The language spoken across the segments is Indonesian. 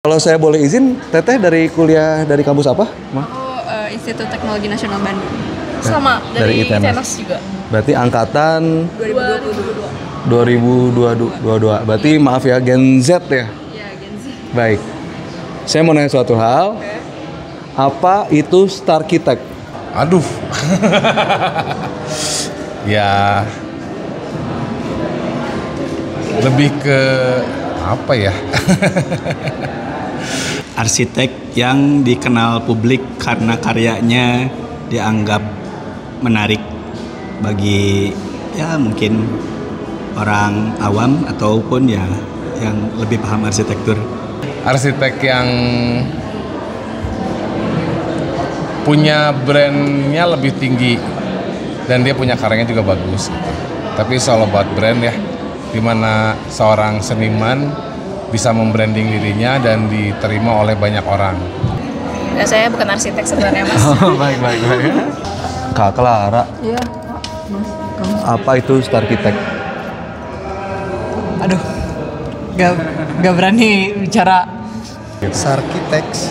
Kalau saya boleh izin, Teteh dari kuliah dari kampus apa? Ma? Aku Institut Teknologi Nasional Bandung. Sama dari ITENAS juga. Berarti angkatan 2022. 2022. Berarti maaf ya, Gen Z ya? Iya, Gen Z. Baik. Saya mau nanya suatu hal. Oke. Apa itu Starchitect? Aduh. Ya. Lebih ke apa ya? Arsitek yang dikenal publik karena karyanya dianggap menarik bagi ya mungkin orang awam ataupun ya yang lebih paham arsitektur. Arsitek yang punya brandnya lebih tinggi dan dia punya karyanya juga bagus gitu. Tapi it's all about brand ya, dimana seorang seniman bisa membranding dirinya dan diterima oleh banyak orang. Ya, saya bukan arsitek sebenarnya, Mas. Baik. Kak Clara. Iya. Apa itu Starchitect? Aduh, gak berani bicara. Starchitect,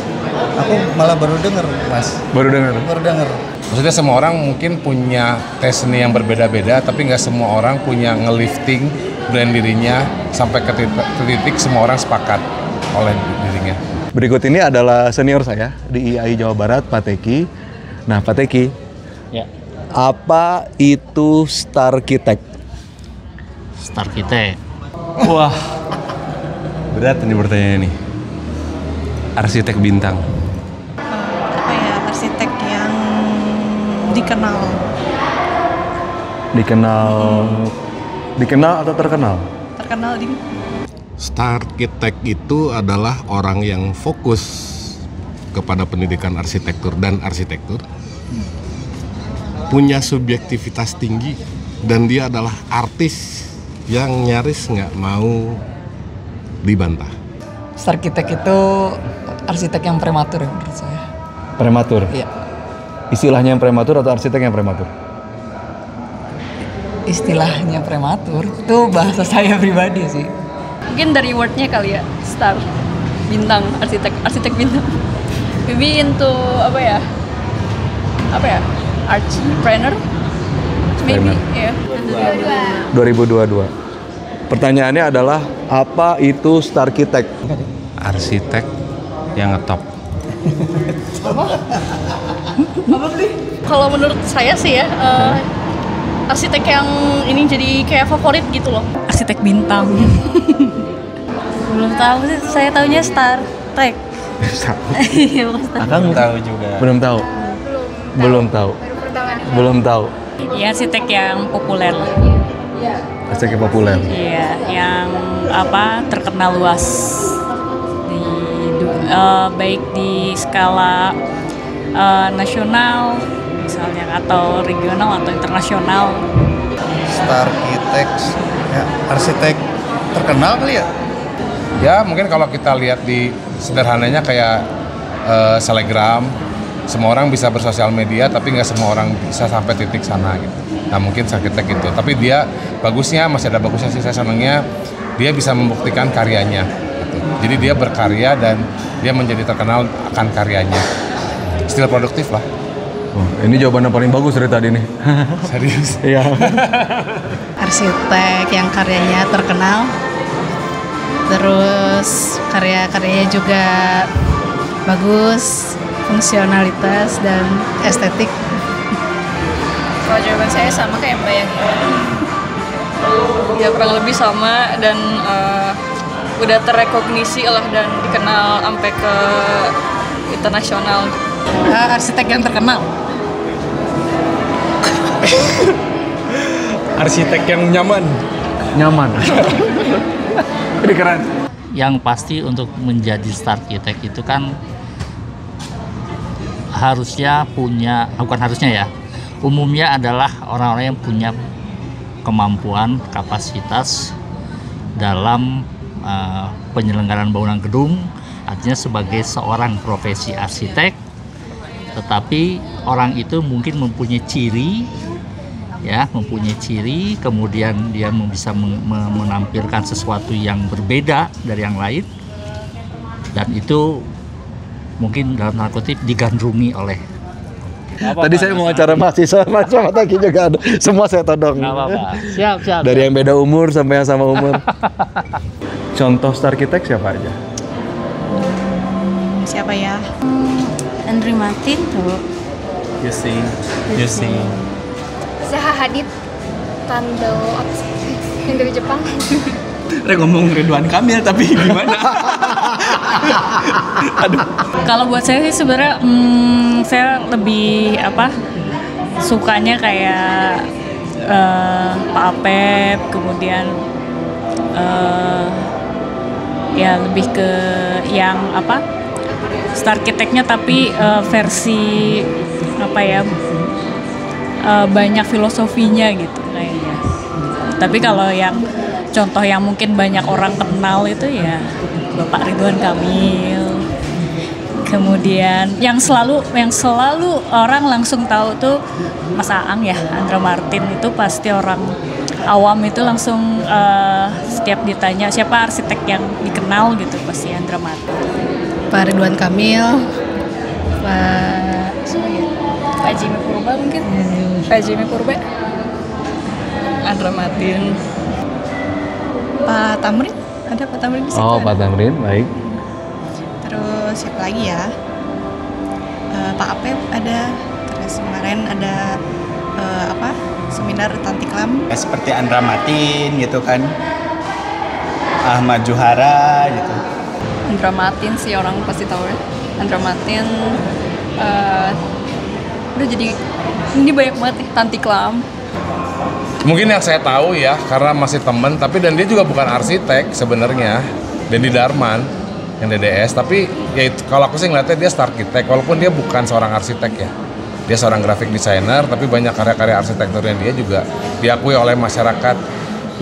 aku malah baru denger, Mas. Baru dengar. Baru denger. Maksudnya semua orang mungkin punya tes seni yang berbeda-beda, tapi nggak semua orang punya ngelifting brand dirinya sampai ke titik semua orang sepakat oleh dirinya. Berikut ini adalah senior saya di IAI Jawa Barat, Pak Teki. Nah, Pak Teki. Ya. Apa itu Starchitect? Starchitect. Wah, berat ini pertanyaannya nih. Arsitek bintang. Apa ya, arsitek yang dikenal. Dikenal atau terkenal? Terkenal di Starchitect itu adalah orang yang fokus kepada pendidikan arsitektur dan arsitektur, punya subjektivitas tinggi, dan dia adalah artis yang nyaris nggak mau dibantah. Starchitect itu arsitek yang prematur ya menurut saya. Prematur? Iya. Istilahnya yang prematur atau arsitek yang prematur? Istilahnya prematur, itu bahasa saya pribadi sih. Mungkin dari wordnya kali ya, star, bintang, arsitek bintang. Maybe into apa ya, artpreneur, maybe, ya. 2022. Pertanyaannya adalah, apa itu Starchitect? Arsitek yang ngetop. Kalau menurut saya sih ya, arsitek yang ini jadi kayak favorit gitu loh. arsitek bintang. Belum tahu sih, saya taunya Star Trek. Iya, bukan Star. Akang Tahu juga. Belum tahu. Ya, arsitek yang populer. Arsitek yang populer. Iya, yang terkenal luas di baik di skala nasional misalnya atau regional atau internasional. Starchitect, ya, arsitek terkenal kali ya? Ya mungkin kalau kita lihat di sederhananya kayak selegram, semua orang bisa bersosial media, tapi nggak semua orang bisa sampai titik sana gitu. Nah mungkin Starchitect gitu, tapi dia bagusnya, masih ada bagusnya sih, saya senangnya dia bisa membuktikan karyanya gitu. Jadi dia berkarya dan dia menjadi terkenal akan karyanya. Still produktif lah. Oh, ini jawaban yang paling bagus dari tadi nih. Serius? Iya. Arsitek yang karyanya terkenal, terus karya-karyanya juga bagus, fungsionalitas dan estetik. Kalau jawaban saya sama kayak Mbak yang ini. Ya kurang lebih sama dan udah terrekognisi lah dan dikenal sampai ke internasional. Arsitek yang terkenal. Arsitek yang nyaman. Ini keren. Yang pasti untuk menjadi Starchitect itu kan umumnya adalah orang-orang yang punya kemampuan, kapasitas dalam penyelenggaraan bangunan gedung, artinya sebagai seorang profesi arsitek, tetapi orang itu mungkin mempunyai ciri, kemudian dia bisa menampilkan sesuatu yang berbeda dari yang lain, Dan itu mungkin dalam tanda kutip digandrungi oleh. Tadi saya mau wawancara mahasiswa Pateki juga ada. Semua saya todong. Nggak apa-apa. Siap. Dari yang beda umur sampai yang sama umur. Contoh star arsitek siapa aja? Siapa ya? Andrew Martin tuh. Yusi. Zaha Hadid, Tando apa sih? Yang dari Jepang. Ngomong Ridwan Kamil tapi gimana? Aduh. Kalau buat saya sih sebenarnya saya lebih sukanya kayak Pak Apep, kemudian ya lebih ke yang star arsiteknya tapi versi banyak filosofinya gitu kayaknya. Tapi kalau yang contoh yang mungkin banyak orang kenal itu ya Bapak Ridwan Kamil. Kemudian yang selalu orang langsung tahu tuh Mas Aang ya, Andra Martin itu pasti orang awam itu langsung setiap ditanya siapa arsitek yang dikenal gitu pasti Andra Martin. Pak Ridwan Kamil, Pak Jimmy Purba mungkin. Pak Jimmy Purba. Andra Martin. Pak Tamrin, ada Pak Tamrin di situ. Oh, Pak Tamrin, baik. Terus siapa lagi ya? Pak Apep ada. Terus kemarin ada seminar Tantiklam. Seperti Andra Martin gitu kan, Ahmad Juhara gitu. Andra Martin sih orang pasti tahu ya. Andra Martin udah jadi ini banyak banget nih Tantiklam. Mungkin yang saya tahu ya, karena masih temen, dan dia juga bukan arsitek sebenarnya, Dendi Darman yang DDS, tapi ya itu, kalau aku sih ngeliatnya dia star arsitek, walaupun dia bukan seorang arsitek ya, dia seorang graphic designer, tapi banyak karya-karya arsitekturnya dia juga diakui oleh masyarakat,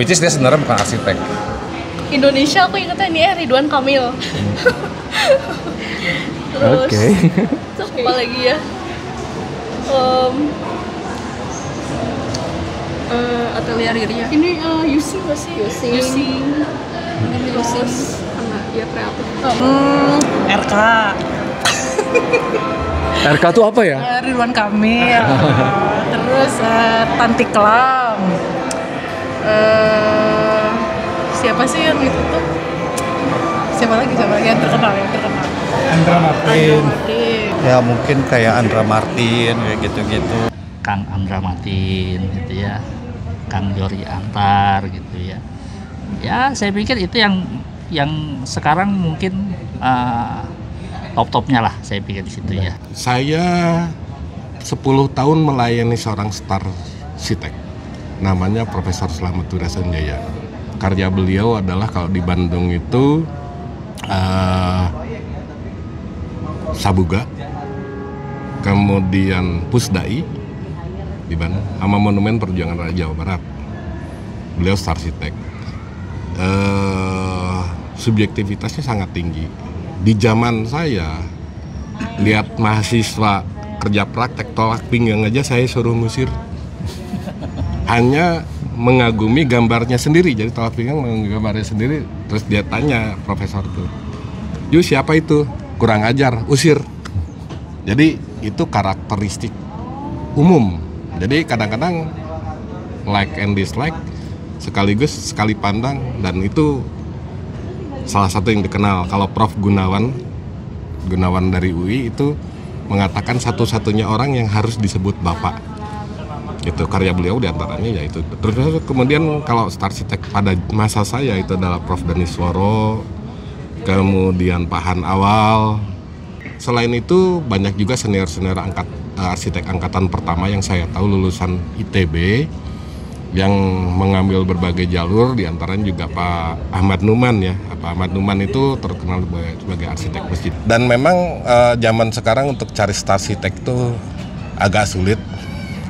which is dia sebenarnya bukan arsitek. Indonesia aku ingetnya nih Ridwan Kamil. Terus apa lagi ya? Atelier Riria. Ini Yusi nggak sih? Yusi. Anak dia kreatif. RK. RK tuh apa ya? Ridwan Kamil. Terus Tantiklam. Siapa sih yang itu tuh? Siapa lagi yang terkenal? Andra Martin. Ya mungkin kayak Andra Martin kayak gitu-gitu. Kang Andra Martin gitu ya, Kang Jori Antar gitu ya. Ya saya pikir itu yang sekarang mungkin top-topnya lah saya pikir di situ ya. Saya 10 tahun melayani seorang star arsitek, namanya Profesor Slamet Wira Sanjaya. Karya beliau adalah kalau di Bandung itu Sabuga, kemudian Pusdai di Bandung, sama Monumen Perjuangan Rakyat Jawa Barat. Beliau star arsitek. Subjektivitasnya sangat tinggi. Di zaman saya, lihat mahasiswa kerja praktek tolak pinggang aja saya suruh ngusir. Hanya mengagumi gambarnya sendiri, jadi tolak pinggang mengagumi gambarnya sendiri. Terus dia tanya profesor tuh, "Yu, siapa itu? Kurang ajar, usir." Jadi itu karakteristik umum. Jadi kadang-kadang like and dislike sekaligus sekali pandang, dan itu salah satu yang dikenal. Kalau Prof Gunawan dari UI itu mengatakan satu-satunya orang yang harus disebut Bapak. Itu karya beliau diantaranya yaitu. Terus kemudian kalau star arsitek pada masa saya itu adalah Prof Danisworo, kemudian Pak Han Awal. Selain itu banyak juga senior-senior arsitek angkatan pertama yang saya tahu lulusan ITB yang mengambil berbagai jalur, diantaranya juga Pak Ahmad Numan ya. Pak Ahmad Numan itu terkenal sebagai arsitek masjid. Dan memang zaman sekarang untuk cari star arsitek itu agak sulit.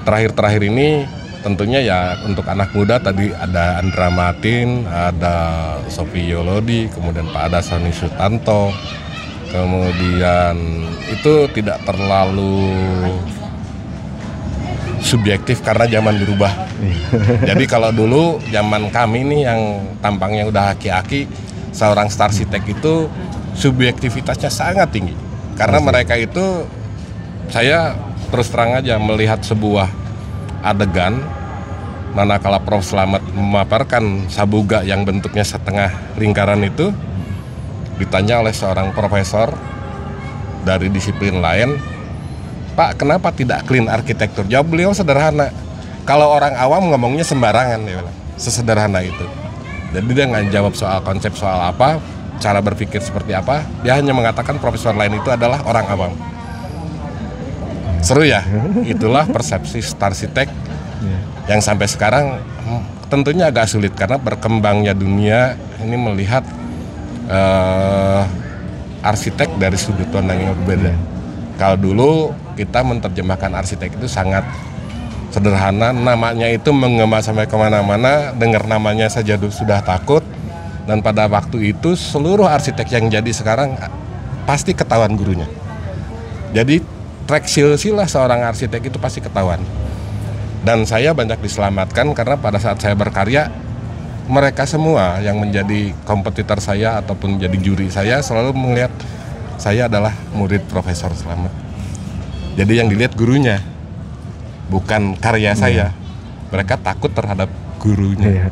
Terakhir-terakhir ini tentunya ya untuk anak muda tadi ada Andra Martin, ada Sophie Yolodi, kemudian Pak Adasani Sutanto. Kemudian itu tidak terlalu subjektif karena zaman berubah. Jadi kalau dulu zaman kami nih yang tampangnya udah aki-aki, seorang star arsitek itu subjektivitasnya sangat tinggi. Karena mereka itu, saya terus terang aja melihat sebuah adegan manakala Prof. Slamet memaparkan sabuga yang bentuknya setengah lingkaran itu, ditanya oleh seorang profesor dari disiplin lain, Pak, kenapa tidak clean arsitektur? Jawab beliau sederhana, kalau orang awam ngomongnya sembarangan, dia bilang, sesederhana itu. Jadi dia nggak jawab soal konsep soal apa, cara berpikir seperti apa, dia hanya mengatakan profesor lain itu adalah orang awam. Seru ya, itulah persepsi Starsitek yang sampai sekarang tentunya agak sulit karena berkembangnya dunia ini melihat arsitek dari sudut pandang yang berbeda. Kalau dulu kita menerjemahkan arsitek itu sangat sederhana, namanya itu menggema sampai kemana-mana, dengar namanya saja sudah takut, dan pada waktu itu seluruh arsitek yang jadi sekarang pasti ketahuan gurunya. Jadi track silsilah seorang arsitek itu pasti ketahuan. Dan saya banyak diselamatkan karena pada saat saya berkarya, mereka semua yang menjadi kompetitor saya ataupun jadi juri saya selalu melihat saya adalah murid Profesor Slamet. Jadi yang dilihat gurunya, bukan karya saya. Mereka takut terhadap gurunya,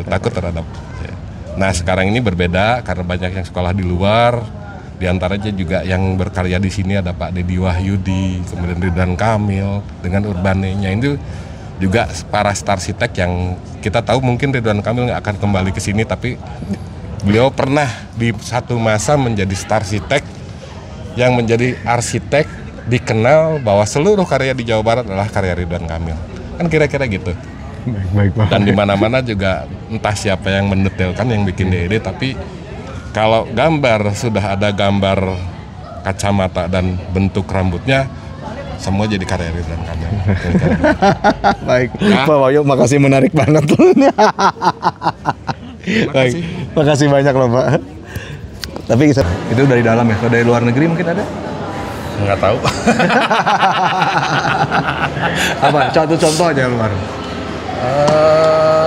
takut terhadap saya. Nah sekarang ini berbeda karena banyak yang sekolah di luar. Di antaranya juga yang berkarya di sini ada Pak Dedi Wahyudi, kemudian Ridwan Kamil dengan Urbanenya. Itu juga para Starsitek yang kita tahu mungkin Ridwan Kamil nggak akan kembali ke sini, tapi beliau pernah di satu masa menjadi Starsitek yang menjadi arsitek dikenal bahwa seluruh karya di Jawa Barat adalah karya Ridwan Kamil. Kan kira-kira gitu. Baik. Dan di mana-mana juga entah siapa yang mendetailkan yang bikin DED, tapi kalau gambar sudah ada gambar kacamata dan bentuk rambutnya, semua jadi karya Ridwan Kamil. Baik, Pak Wahyu, makasih, menarik banget. Baik, makasih banyak loh Pak. Tapi itu dari dalam ya, kalau dari luar negeri mungkin ada? Nggak tahu. Apa? Contoh aja luar.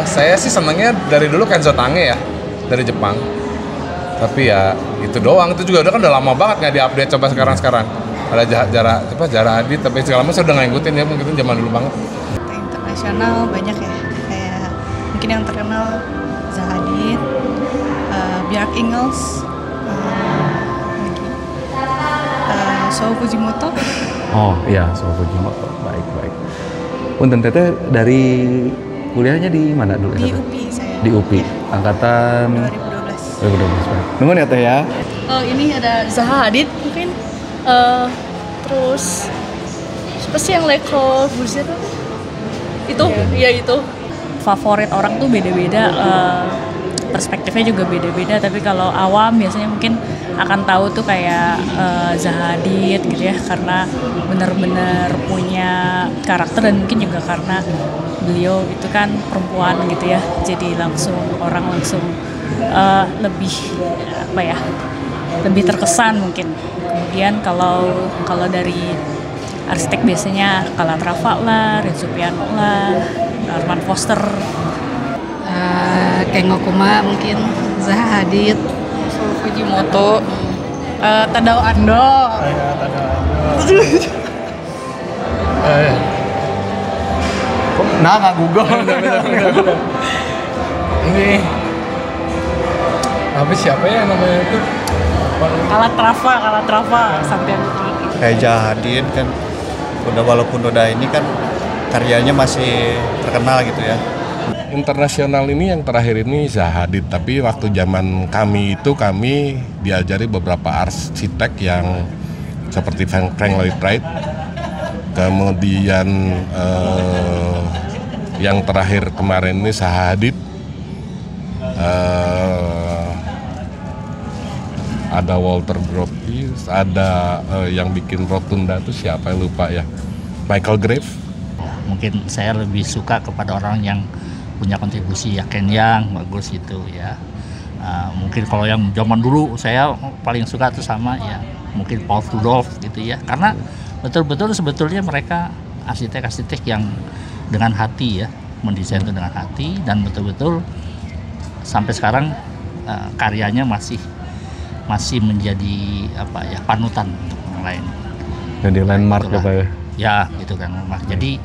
Saya sih senangnya dari dulu Kenzo Tange ya, dari Jepang. Tapi ya itu doang, itu juga kan udah lama banget nggak diupdate, coba sekarang ada Jara Hadid, tapi segala macam saya udah nggak ngikutin ya, mungkin zaman dulu banget. Internasional banyak ya, kayak mungkin yang terkenal Zaha Hadid, Björk Ingels, Sou Fujimoto. Oh iya, Sou Fujimoto, baik. Punten teteh dari kuliahnya di mana dulu? Di UPI saya. Di UPI, angkatan 2012. Nunggu ya teh ya. Ini ada Zaha Hadid mungkin. Terus siapa sih yang Leko Burzet itu? Iya itu. Favorit orang tuh beda-beda, perspektifnya juga beda-beda. Tapi kalau awam biasanya mungkin akan tahu tuh kayak Zaha Hadid gitu ya, karena benar-benar punya karakter, dan mungkin juga karena beliau itu kan perempuan gitu ya. Jadi orang langsung lebih terkesan mungkin. Kemudian kalau dari arsitek biasanya Calatrava lah, Renzo Piano lah, Norman Foster, Kengo Kuma mungkin, Zaha Hadid, Sou Fujimoto, Tadao Ando. Nah nggak Google. Ini siapa ya namanya itu? Calatrava, Santiago. Kayak Zaha Hadid kan, walaupun udah ini kan karyanya masih terkenal gitu ya. Internasional ini yang terakhir ini Zaha Hadid, tapi waktu zaman kami diajari beberapa arsitek yang seperti Frank Lloyd Wright, kemudian yang terakhir kemarin ini Zaha Hadid, ada Walter Gropius, ada yang bikin Rotunda itu siapa ya, lupa ya, Michael Grave. Mungkin saya lebih suka kepada orang yang punya kontribusi ya, Ken Yang bagus gitu ya. Mungkin kalau yang zaman dulu saya paling suka itu sama ya mungkin Paul Rudolph gitu ya, karena betul-betul sebetulnya mereka arsitek-arsitek yang dengan hati ya, mendesain itu dengan hati, dan betul-betul sampai sekarang karyanya masih masih menjadi panutan untuk yang lain. Jadi landmark Itulah. apa ya? Ya, gitu kan. Jadi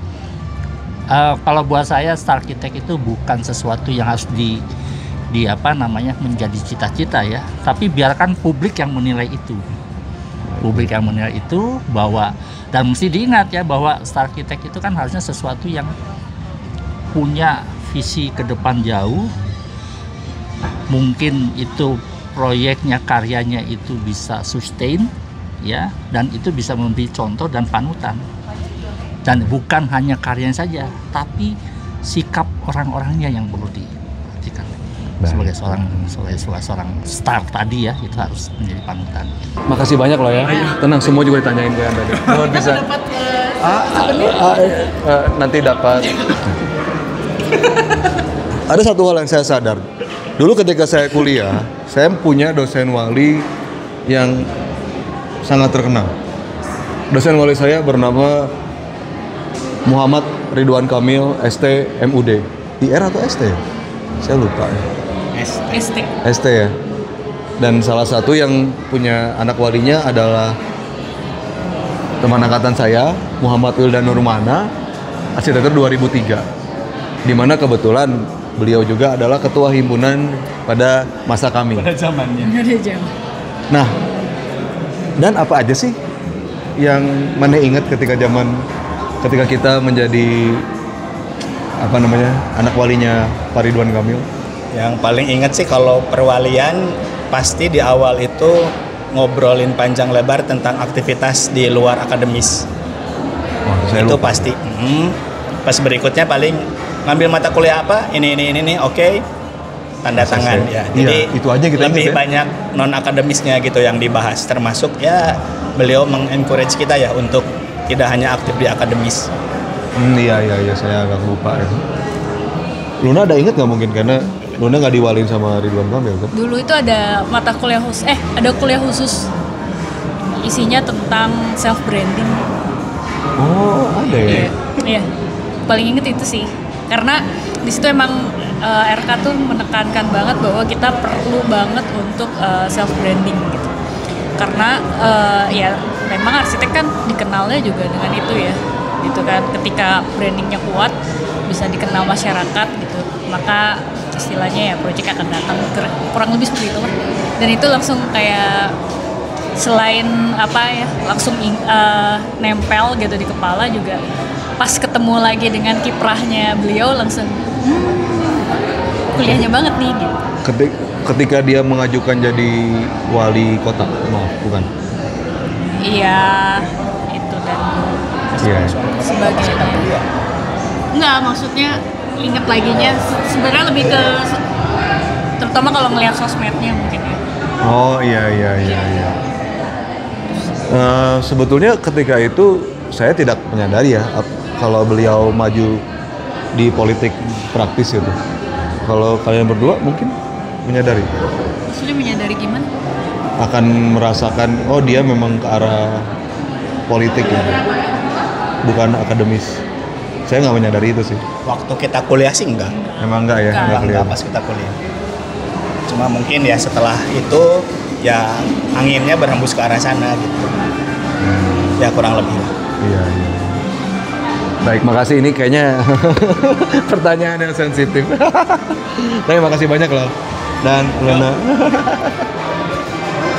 kalau buat saya Star Architect itu bukan sesuatu yang harus menjadi cita-cita ya, tapi biarkan publik yang menilai itu. Publik yang menilai itu bahwa, dan mesti diingat ya bahwa Star Architect itu kan harusnya sesuatu yang punya visi ke depan jauh. Mungkin itu proyeknya, karyanya itu bisa sustain ya, dan itu bisa memberi contoh dan panutan. Dan bukan hanya karyanya saja, tapi sikap orang-orangnya yang perlu diperhatikan. Sebagai seorang star tadi ya, itu harus menjadi panutan. Makasih banyak loh ya. Tenang, semua juga ditanyain ke Anda. Mohon bisa. Nanti dapat. Ada satu hal yang saya sadar. Dulu ketika saya kuliah, saya punya dosen wali yang sangat terkenal. Dosen wali saya bernama Muhammad Ridwan Kamil, ST, MUD. IR atau ST? Saya lupa ya. ST ya. Dan salah satu yang punya anak walinya adalah teman angkatan saya, Muhammad Wildan Nurmana, arsitektur 2003. Di mana kebetulan beliau juga adalah ketua himpunan pada masa kami. Pada zamannya. Nah, dan apa aja sih yang mana ingat ketika kita menjadi anak walinya Pak Ridwan Kamil? Yang paling ingat sih kalau perwalian pasti di awal itu ngobrolin panjang lebar tentang aktivitas di luar akademis. Itu lupa. Pasti. Pas berikutnya paling ngambil mata kuliah apa? Ini, oke. Tanda tangan ya. Jadi itu aja kita lebih banyak non akademisnya gitu yang dibahas. Termasuk ya beliau mengencourage kita ya untuk tidak hanya aktif di akademis. Iya, saya agak lupa ya. Luna ada inget nggak mungkin karena Luna nggak diwalin sama Ridwan Kamil kan? Dulu itu ada mata kuliah khusus, ada kuliah khusus isinya tentang self branding. Oh, ada ya? Iya, paling inget itu sih, karena di situ emang RK tuh menekankan banget bahwa kita perlu banget untuk self branding gitu. Karena ya memang arsitek kan dikenalnya juga dengan itu ya, gitu kan. Ketika brandingnya kuat, bisa dikenal masyarakat gitu, maka istilahnya ya proyek akan datang, kurang lebih seperti itu kan. Dan itu langsung kayak selain langsung nempel gitu di kepala, juga pas ketemu lagi dengan kiprahnya beliau langsung kuliahnya banget nih gitu. Ketika dia mengajukan jadi wali kota, bukan? Iya, itu dan sebagainya. Enggak, maksudnya inget laginya sebenarnya lebih ke terutama kalau ngelihat sosmednya mungkin ya. Oh iya. Sebetulnya ketika itu saya tidak menyadari ya kalau beliau maju di politik praktis itu. Kalau kalian berdua mungkin menyadari? Maksudnya menyadari gimana? Akan merasakan dia memang ke arah politik gitu, bukan akademis. Saya nggak menyadari itu sih. Waktu kita kuliah sih enggak. Emang enggak ya? Enggak pas kita kuliah. Cuma mungkin ya setelah itu ya anginnya berhembus ke arah sana gitu. Ya kurang lebih lah. Iya. Baik, makasih. Ini kayaknya pertanyaan yang sensitif. Tapi makasih banyak loh. Dan Luna.